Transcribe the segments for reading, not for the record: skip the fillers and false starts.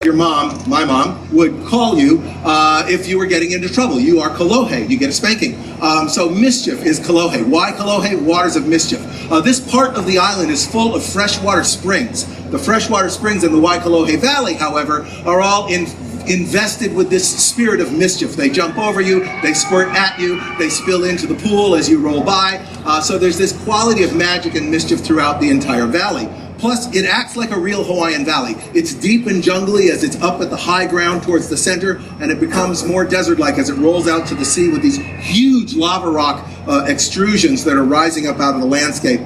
your mom, my mom, would call you if you were getting into trouble. You are Kalohe, you get a spanking. So mischief is Kalohe. Why Kalohe? Waters of mischief. This part of the island is full of freshwater springs. The freshwater springs in the Waikolohe Valley, however, are all invested with this spirit of mischief. They jump over you, they squirt at you, they spill into the pool as you roll by. So there's this quality of magic and mischief throughout the entire valley. Plus, it acts like a real Hawaiian valley. It's deep and jungly as it's up at the high ground towards the center, and it becomes more desert-like as it rolls out to the sea with these huge lava rock extrusions that are rising up out of the landscape.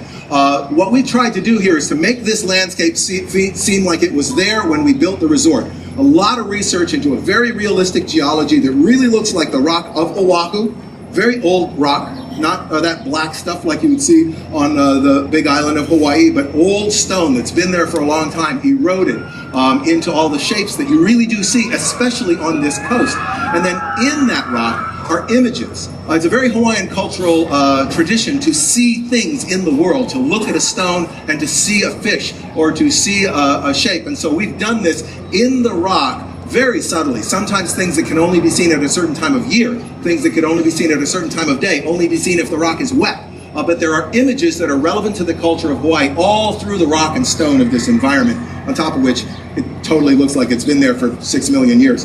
What we tried to do here is to make this landscape seem like it was there when we built the resort. A lot of research into a very realistic geology that really looks like the rock of Oahu, very old rock, not that black stuff like you would see on the big island of Hawaii, but old stone that's been there for a long time, eroded into all the shapes that you really do see, especially on this coast. And then in that rock are images. It's a very Hawaiian cultural tradition to see things in the world, to look at a stone and to see a fish or to see a shape. And so we've done this in the rock very subtly. Sometimes things that can only be seen at a certain time of year, things that could only be seen at a certain time of day, only be seen if the rock is wet. But there are images that are relevant to the culture of Hawaii all through the rock and stone of this environment, on top of which it totally looks like it's been there for 6 million years.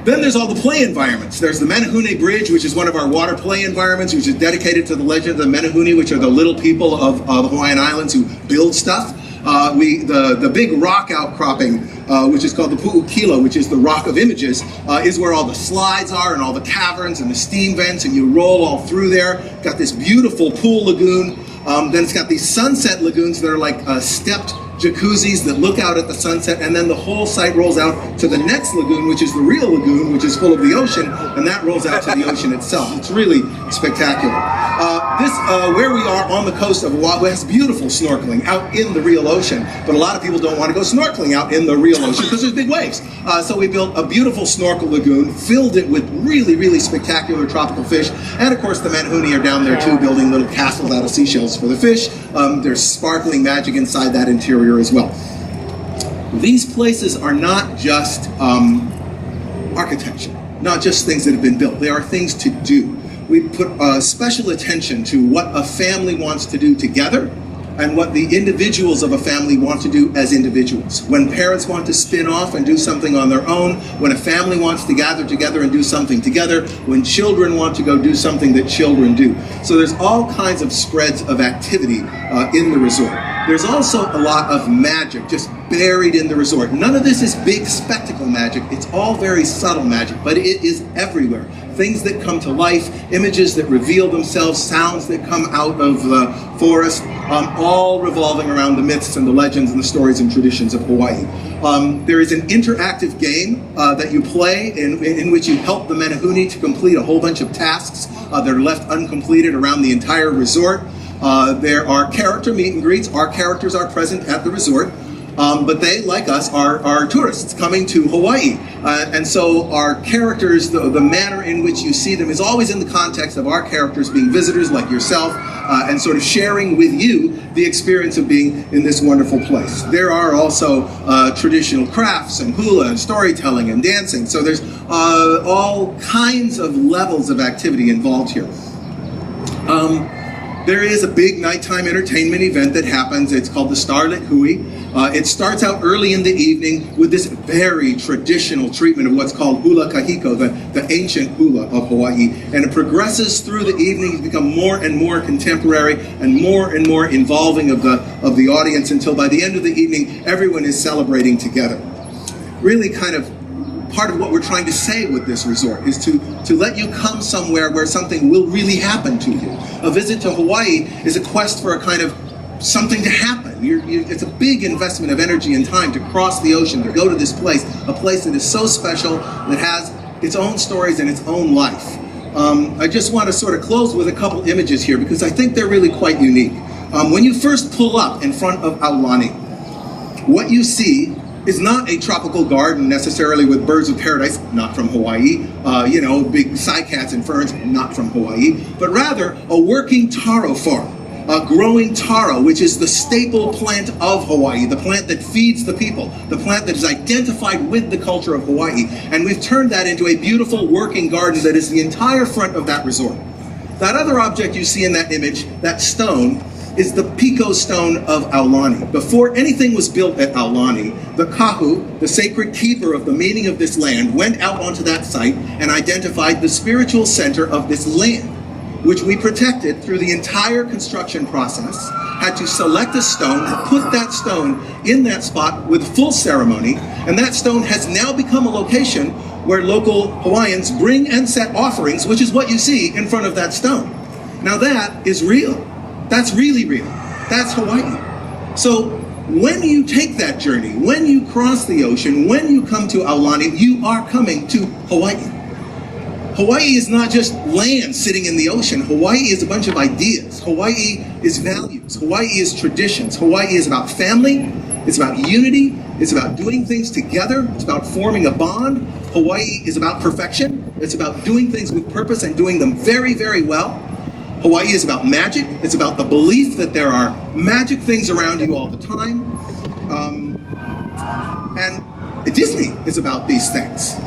Then there's all the play environments. There's the Menehune Bridge, which is one of our water play environments, which is dedicated to the legend of the Menehune, which are the little people of the Hawaiian Islands who build stuff. The big rock outcropping, which is called the Pu'ukila, which is the rock of images, is where all the slides are and all the caverns and the steam vents, and you roll all through there. Got this beautiful pool lagoon. Then it's got these sunset lagoons that are like stepped jacuzzis that look out at the sunset, and then the whole site rolls out to the next lagoon, which is the real lagoon, which is full of the ocean, and that rolls out to the ocean itself. It's really spectacular. Where we are on the coast of Oahu has beautiful snorkeling out in the real ocean, but a lot of people don't want to go snorkeling out in the real ocean because there's big waves. So we built a beautiful snorkel lagoon, filled it with really, really spectacular tropical fish, and of course the Menehune are down there too, building little castles out of seashells for the fish. There's sparkling magic inside that interior as well. These places are not just architecture, not just things that have been built. They are things to do. We put special attention to what a family wants to do together and what the individuals of a family want to do as individuals. When parents want to spin off and do something on their own, when a family wants to gather together and do something together, when children want to go do something that children do. So there's all kinds of spreads of activity in the resort. There's also a lot of magic just buried in the resort. None of this is big spectacle magic. It's all very subtle magic, but it is everywhere. Things that come to life, images that reveal themselves, sounds that come out of the forest, all revolving around the myths and the legends and the stories and traditions of Hawaii. There is an interactive game that you play in which you help the Menehune to complete a whole bunch of tasks that are left uncompleted around the entire resort. There are character meet and greets. Our characters are present at the resort. But they, like us, are tourists coming to Hawaii. And so our characters, the manner in which you see them is always in the context of our characters being visitors like yourself and sort of sharing with you the experience of being in this wonderful place. There are also traditional crafts and hula and storytelling and dancing. So there's all kinds of levels of activity involved here. There is a big nighttime entertainment event that happens. It's called the Starlit Hui. It starts out early in the evening with this very traditional treatment of what's called hula kahiko, the ancient hula of Hawaii. And it progresses through the evening to become more and more contemporary and more involving of the audience until by the end of the evening, everyone is celebrating together. Really kind of part of what we're trying to say with this resort is to let you come somewhere where something will really happen to you. A visit to Hawaii is a quest for a kind of something to happen. It's a big investment of energy and time to cross the ocean, to go to this place, a place that is so special, that has its own stories and its own life. I just want to sort of close with a couple images here because I think they're really quite unique. When you first pull up in front of Aulani, what you see is not a tropical garden necessarily with birds of paradise, not from Hawaii, big cycads and ferns, not from Hawaii, but rather a working taro farm. growing taro, which is the staple plant of Hawaii, the plant that feeds the people, the plant that is identified with the culture of Hawaii. And we've turned that into a beautiful working garden that is the entire front of that resort. That other object you see in that image, that stone, is the Pico stone of Aulani. Before anything was built at Aulani, the kahu, the sacred keeper of the meaning of this land, went out onto that site and identified the spiritual center of this land, which we protected through the entire construction process, had to select a stone, put that stone in that spot with full ceremony, and that stone has now become a location where local Hawaiians bring and set offerings, which is what you see in front of that stone. Now that is real. That's really real. That's Hawaii. So when you take that journey, when you cross the ocean, when you come to Aulani, you are coming to Hawaii. Hawaii is not just land sitting in the ocean. Hawaii is a bunch of ideas. Hawaii is values. Hawaii is traditions. Hawaii is about family. It's about unity. It's about doing things together. It's about forming a bond. Hawaii is about perfection. It's about doing things with purpose and doing them very, very well. Hawaii is about magic. It's about the belief that there are magic things around you all the time. And Disney is about these things.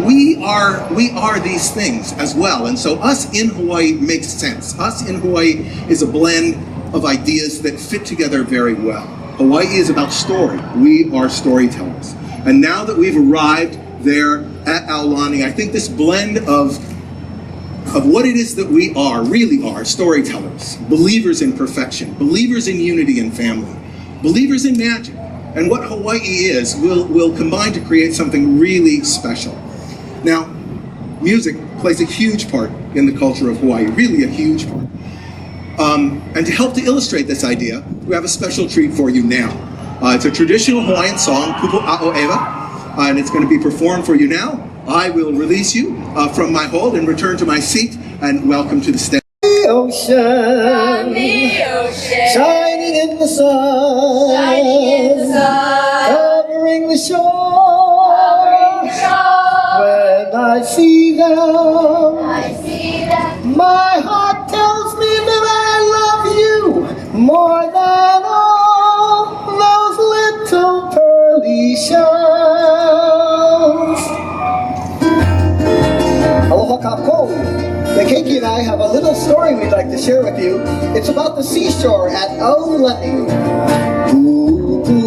We are these things as well. And so us in Hawaii makes sense. Us in Hawaii is a blend of ideas that fit together very well. Hawaii is about story. We are storytellers. And now that we've arrived there at Aulani, I think this blend of what it is that we are, really are, storytellers, believers in perfection, believers in unity and family, believers in magic, and what Hawaii is will combine to create something really special. Now, music plays a huge part in the culture of Hawaii, really a huge part. And to help to illustrate this idea, we have a special treat for you now. It's a traditional Hawaiian song, Pupu A'oewa, and it's going to be performed for you now. I will release you from my hold and return to my seat, and welcome to the stage. The ocean, shining in the sun, covering the shore. When I see them, my heart tells me that I love you more than all those little pearly shells. Aloha kako. The Keiki and I have a little story we'd like to share with you. It's about the seashore at Aulani. Pupu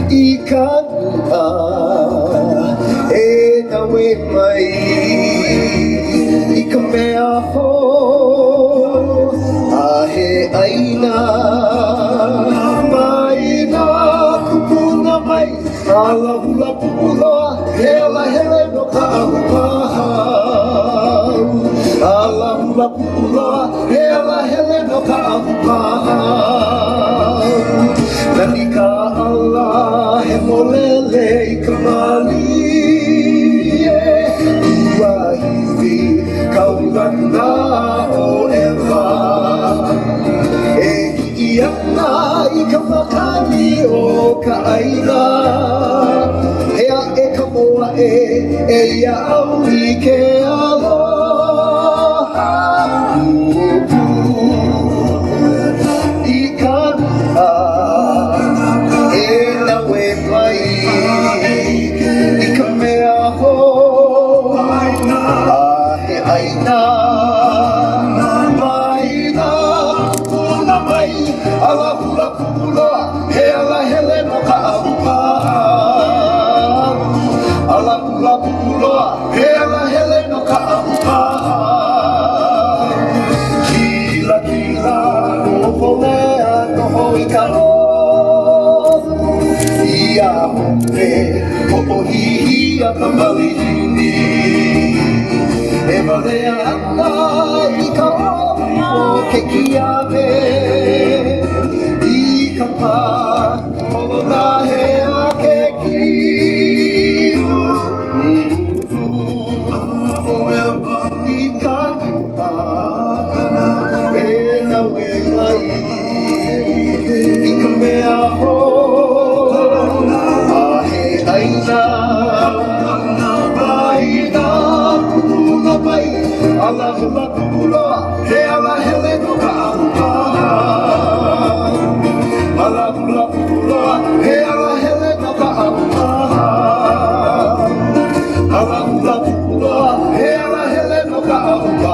ikanua e na we mai i ka mea ho a he aina mai na kupuna mai a la hula pupula he la hele no ka ahupaha ala hula pupula he la hele no ka ahupaha nani ka ala he molele i ka mali ua hiwi kaulana o ewa e iana i ka makani o ka aina hea e ka moa e ia au i ke aloha pupu i ka nua e na we mai i ka mea ho a he aina mai na kupuna mai ala hula kupula he ala hele no ka ahupaha ala hula kupula he ala hele no ka ahupaha kila kila no polea no hoi ka no ia hone hopo hihi a ka malihini e malea ana i ka o ke kiawe i ka pā holona he a ke kiu i ka nua e na we mai i ka mea ho a he aina mai na kupuna mai ala hula kupula he ala hele no ka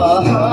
Uh-huh.